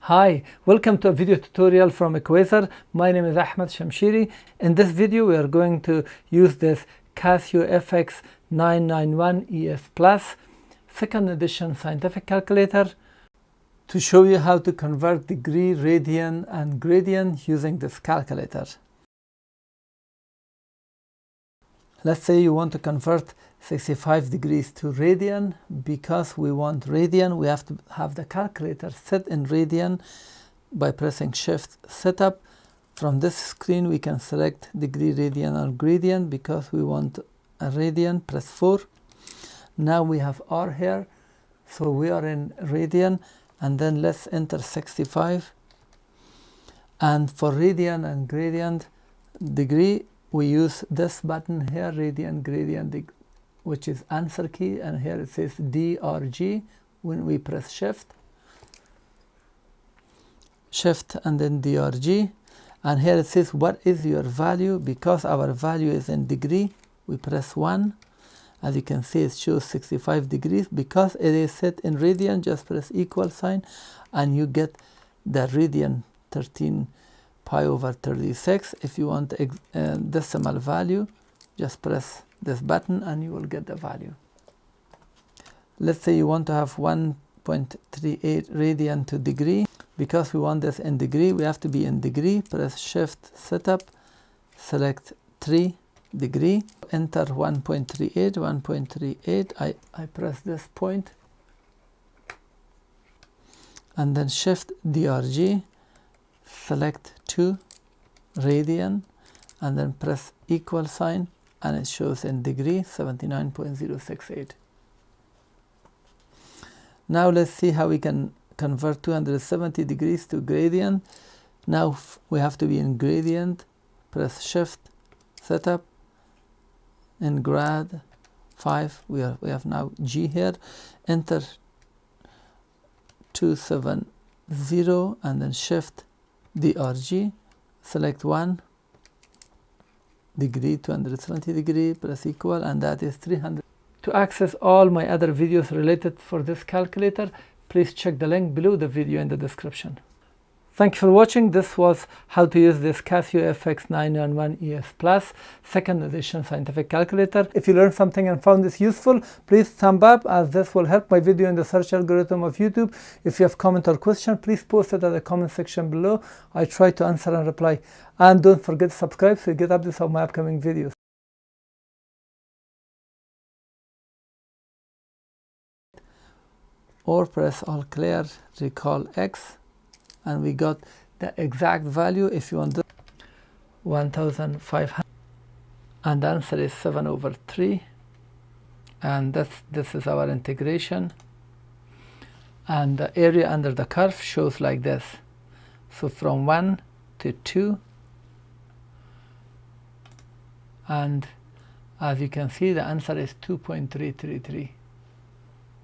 Hi, welcome to a video tutorial from Equaser. My name is Ahmed Shamshiri. In this video we are going to use this Casio FX-115ES PLUS second edition scientific calculator to show you how to convert degree, radian and gradient using this calculator. Let's say you want to convert 65 degrees to radian. Because we want radian, we have to have the calculator set in radian by pressing shift setup. From this screen we can select degree, radian or gradient. Because we want a radian, press 4. Now we have R here, so we are in radian, and then let's enter 65. And for radian and gradient degree, we use this button here, radian, gradient, which is answer key, and here it says DRG. When we press shift and then DRG, and here it says what is your value. Because our value is in degree, we press 1. As you can see, it shows 65 degrees. Because it is set in radian, just press equal sign and you get the radian 13 pi over 36. If you want decimal value, just press this button and you will get the value. Let's say you want to have 1.38 radian to degree. Because we want this in degree, we have to be in degree. Press shift setup, select 3 degree, enter 1.38. I press this point and then shift DRG, select 2 radian and then press equal sign, and it shows in degree 79.068. Now let's see how we can convert 270 degrees to gradient. Now we have to be in gradient. Press shift setup. In Grad 5 we have now G here. Enter 270 and then shift DRG, select 1 degree, 270 degree, press equal, and that is 300. To access all my other videos related for this calculator, please check the link below the video in the description. Thank you for watching. This was how to use this Casio FX-115ES PLUS second edition scientific calculator. If you learned something and found this useful, please thumb up, as this will help my video in the search algorithm of YouTube. If you have comment or question, please post it at the comment section below. I try to answer and reply. And don't forget to subscribe so you get updates of my upcoming videos. Or press all clear, recall X, and we got the exact value. If you want 1500, and the answer is 7/3, and this is our integration, and the area under the curve shows like this. So from 1 to 2, and as you can see the answer is 2.333.